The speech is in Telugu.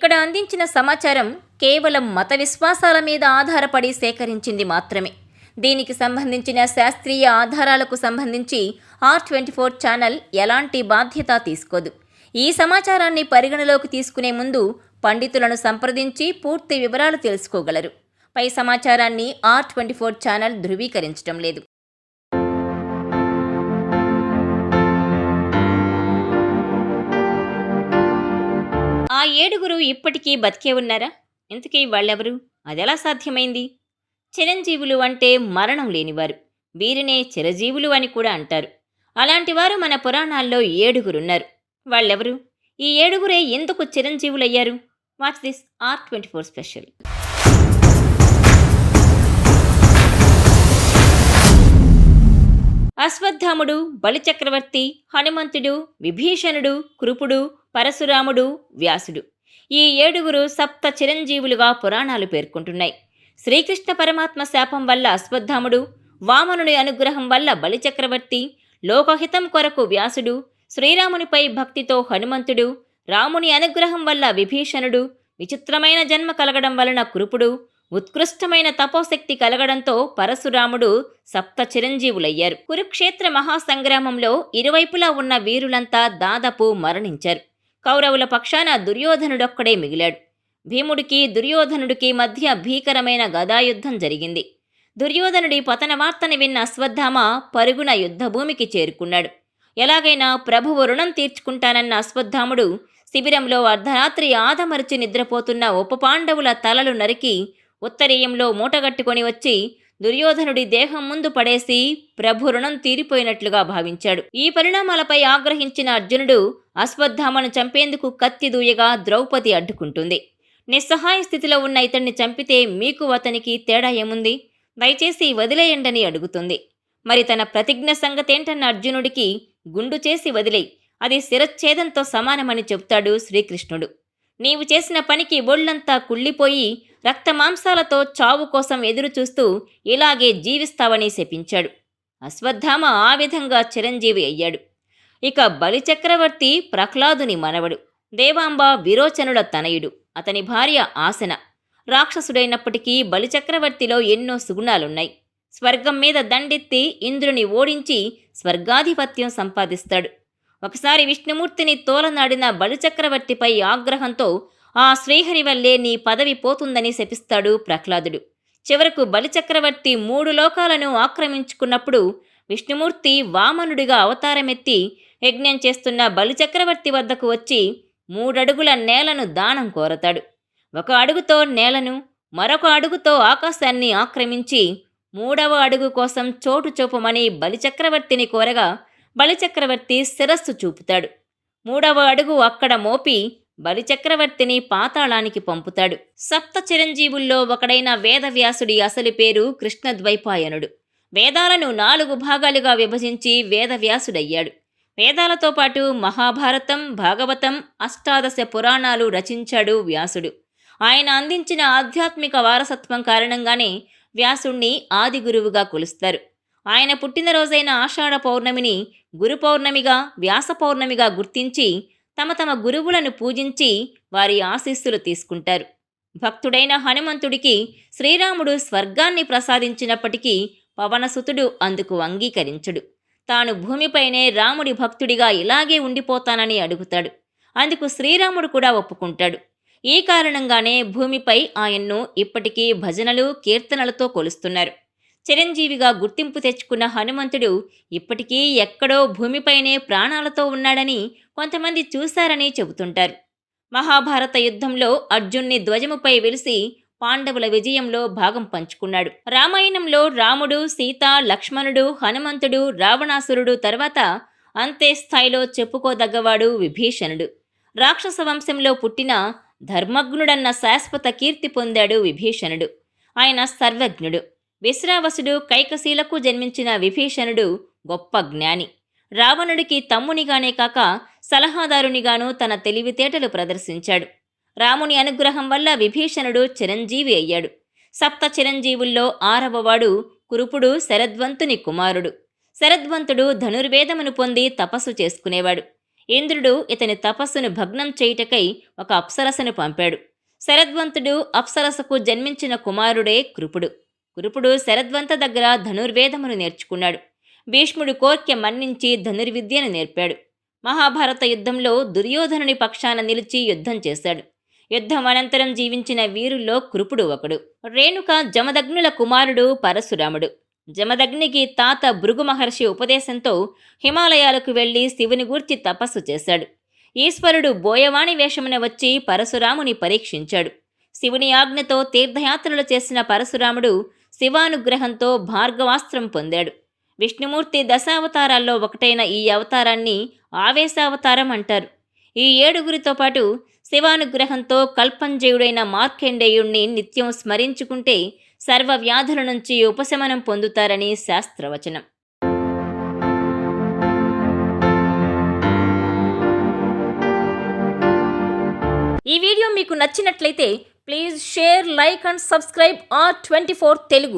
ఇక్కడ అందించిన సమాచారం కేవలం మత విశ్వాసాల మీద ఆధారపడి సేకరించింది మాత్రమే. దీనికి సంబంధించిన శాస్త్రీయ ఆధారాలకు సంబంధించి R24 ఛానల్ ఎలాంటి బాధ్యత తీసుకోదు. ఈ సమాచారాన్ని పరిగణలోకి తీసుకునే ముందు పండితులను సంప్రదించి పూర్తి వివరాలు తెలుసుకోగలరు. పై సమాచారాన్ని R24 ఛానల్ ధృవీకరించడం లేదు. ఆ 7 ఇప్పటికీ బతికే ఉన్నారా? ఇంతకీ వాళ్ళెవరు? అదెలా సాధ్యమైంది? చిరంజీవులు అంటే మరణం లేనివారు. వీరినే చిరజీవులు అని కూడా అంటారు. అలాంటి వారు మన పురాణాల్లో 7 ఉన్నారు. వాళ్ళెవరు? ఈ 7 ఎందుకు చిరంజీవులయ్యారు? Watch this R24 special. అశ్వత్థాముడు, బలిచక్రవర్తి, హనుమంతుడు, విభీషణుడు, కృపుడు, పరశురాముడు, వ్యాసుడు. ఈ 7 సప్త చిరంజీవులుగా పురాణాలు పేర్కొంటున్నాయి. శ్రీకృష్ణ పరమాత్మ శాపం వల్ల అశ్వత్థాముడు, వామనుని అనుగ్రహం వల్ల బలిచక్రవర్తి, లోకహితం కొరకు వ్యాసుడు, శ్రీరామునిపై భక్తితో హనుమంతుడు, రాముని అనుగ్రహం వల్ల విభీషణుడు, విచిత్రమైన జన్మ కలగడం వలన కృపుడు, ఉత్కృష్టమైన తపోశక్తి కలగడంతో పరశురాముడు సప్త చిరంజీవులయ్యారు. కురుక్షేత్ర మహాసంగ్రామంలో ఇరువైపులా ఉన్న వీరులంతా దాదాపు మరణించారు. కౌరవుల పక్షాన దుర్యోధనుడొక్కడే మిగిలాడు. భీముడికి దుర్యోధనుడికి మధ్య భీకరమైన గదాయుద్ధం జరిగింది. దుర్యోధనుడి పతన వార్తని విన్న అశ్వత్థామ పరుగున యుద్ధభూమికి చేరుకున్నాడు. ఎలాగైనా ప్రభువు రుణం తీర్చుకుంటానన్న అశ్వత్థాముడు శిబిరంలో అర్ధరాత్రి ఆదమరిచి నిద్రపోతున్న ఉపపాండవుల తలలు నరికి ఉత్తరీయంలో మూటగట్టుకొని వచ్చి దుర్యోధనుడి దేహం ముందు పడేసి ప్రభు రుణం తీరిపోయినట్లుగా భావించాడు. ఈ పరిణామాలపై ఆగ్రహించిన అర్జునుడు అశ్వత్థామను చంపేందుకు కత్తి దూయగా ద్రౌపది అడ్డుకుంటుంది. నిస్సహాయ స్థితిలో ఉన్న ఇతన్ని చంపితే మీకు అతనికి తేడా ఏముంది? దయచేసి వదిలేయండని అడుగుతుంది. మరి తన ప్రతిజ్ఞ సంగతేంటన్న అర్జునుడికి గుండు చేసి వదిలేయి, అది శిరచ్ఛేదంతో సమానమని చెబుతాడు శ్రీకృష్ణుడు. నీవు చేసిన పనికి ఒళ్లంతా కుళ్ళిపోయి రక్తమాంసాలతో చావు కోసం ఎదురుచూస్తూ ఇలాగే జీవిస్తావని శపించాడు. అశ్వత్థామ ఆ విధంగా చిరంజీవి అయ్యాడు. ఇక బలిచక్రవర్తి ప్రహ్లాదుని మనవడు, దేవాంబ విరోచనుల తనయుడు. అతని భార్య ఆసన. రాక్షసుడైనప్పటికీ బలిచక్రవర్తిలో ఎన్నో సుగుణాలున్నాయి. స్వర్గం మీద దండెత్తి ఇంద్రుని ఓడించి స్వర్గాధిపత్యం సంపాదిస్తాడు. ఒకసారి విష్ణుమూర్తిని తోలనాడిన బలిచక్రవర్తిపై ఆగ్రహంతో ఆ శ్రీహరి వల్లే నీ పదవి పోతుందని శపిస్తాడు ప్రహ్లాదుడు. చివరకు బలిచక్రవర్తి 3 లోకాలను ఆక్రమించుకున్నప్పుడు విష్ణుమూర్తి వామనుడిగా అవతారమెత్తి యజ్ఞం చేస్తున్న బలిచక్రవర్తి వద్దకు వచ్చి 3 అడుగుల నేలను దానం కోరతాడు. 1 అడుగుతో నేలను, మరొక అడుగుతో ఆకాశాన్ని ఆక్రమించి 3వ అడుగు కోసం చోటు చూపమని బలిచక్రవర్తిని కోరగా బలిచక్రవర్తి శిరస్సు చూపుతాడు. 3వ అడుగు అక్కడ మోపి బలిచక్రవర్తిని పాతాళానికి పంపుతాడు. సప్త చిరంజీవుల్లో ఒకడైన వేదవ్యాసుడి అసలు పేరు కృష్ణద్వైపాయనుడు. వేదాలను 4 భాగాలుగా విభజించి వేదవ్యాసుడయ్యాడు. వేదాలతో పాటు మహాభారతం, భాగవతం, అష్టాదశ పురాణాలు రచించాడు వ్యాసుడు. ఆయన అందించిన ఆధ్యాత్మిక వారసత్వం కారణంగానే వ్యాసుణ్ణి ఆది గురువుగా కొలుస్తారు. ఆయన పుట్టినరోజైన ఆషాఢ పౌర్ణమిని గురు పౌర్ణమిగా, వ్యాస పౌర్ణమిగా గుర్తించి తమ గురువులను పూజించి వారి ఆశీస్సులు తీసుకుంటారు. భక్తుడైన హనుమంతుడికి శ్రీరాముడు స్వర్గాన్ని ప్రసాదించినప్పటికీ పవనసుతుడు అందుకు అంగీకరించడు. తాను భూమిపైనే రాముడి భక్తుడిగా ఇలాగే ఉండిపోతానని అడుగుతాడు. అందుకు శ్రీరాముడు కూడా ఒప్పుకుంటాడు. ఈ కారణంగానే భూమిపై ఆయన్ను ఇప్పటికీ భజనలు, కీర్తనలతో కొలుస్తున్నారు. చిరంజీవిగా గుర్తింపు తెచ్చుకున్న హనుమంతుడు ఇప్పటికీ ఎక్కడో భూమిపైనే ప్రాణాలతో ఉన్నాడని కొంతమంది చూశారని చెబుతుంటారు. మహాభారత యుద్ధంలో అర్జున్ని ధ్వజముపై వెలిసి పాండవుల విజయంలో భాగం పంచుకున్నాడు. రామాయణంలో రాముడు, సీత, లక్ష్మణుడు, హనుమంతుడు, రావణాసురుడు తర్వాత అంతే స్థాయిలో చెప్పుకోదగ్గవాడు విభీషణుడు. రాక్షస వంశంలో పుట్టిన ధర్మజ్ఞుడన్న శాశ్వత కీర్తి పొందాడు విభీషణుడు. ఆయన సర్వజ్ఞుడు. విశ్రావసుడు, కైకసీలకు జన్మించిన విభీషణుడు గొప్ప జ్ఞాని. రావణుడికి తమ్మునిగానే కాక సలహాదారునిగాను తన తెలివితేటలు ప్రదర్శించాడు. రాముని అనుగ్రహం వల్ల విభీషణుడు చిరంజీవి అయ్యాడు. సప్త చిరంజీవుల్లో 6వవాడు కురుపుడు, శరద్వంతుని కుమారుడు. శరద్వంతుడు ధనుర్వేదమును పొంది తపస్సు చేసుకునేవాడు. ఇంద్రుడు ఇతని తపస్సును భగ్నం చేయుటకై ఒక అప్సరసను పంపాడు. శరద్వంతుడు అప్సరసకు జన్మించిన కుమారుడే కృపుడు. కృపుడు శరద్వంత దగ్గర ధనుర్వేదమును నేర్చుకున్నాడు. భీష్ముడు కోర్కె మన్నించి ధనుర్విద్యను నేర్పాడు. మహాభారత యుద్ధంలో దుర్యోధనుని పక్షాన నిలిచి యుద్ధం చేశాడు. యుద్ధం అనంతరం జీవించిన వీరుల్లో కృపుడు ఒకడు. రేణుక జమదగ్నుల కుమారుడు పరశురాముడు. జమదగ్నికి తాత భృగు మహర్షి ఉపదేశంతో హిమాలయాలకు వెళ్లి శివుని గూర్చి తపస్సు చేశాడు. ఈశ్వరుడు బోయవాణి వేషమున వచ్చి పరశురాముని పరీక్షించాడు. శివుని ఆజ్ఞతో తీర్థయాత్రలు చేసిన పరశురాముడు శివానుగ్రహంతో భార్గవాస్త్రం పొందాడు. విష్ణుమూర్తి దశావతారాల్లో ఒకటైన ఈ అవతారాన్ని ఆవేశావతారం అంటారు. ఈ 7గురితో పాటు శివానుగ్రహంతో కల్పంజయుడైన మార్కండేయుణ్ణి నిత్యం స్మరించుకుంటే సర్వ వ్యాధుల నుంచి ఉపశమనం పొందుతారని శాస్త్రవచనం. ఈ వీడియో మీకు నచ్చినట్లయితే please share, like and subscribe R24 Telugu.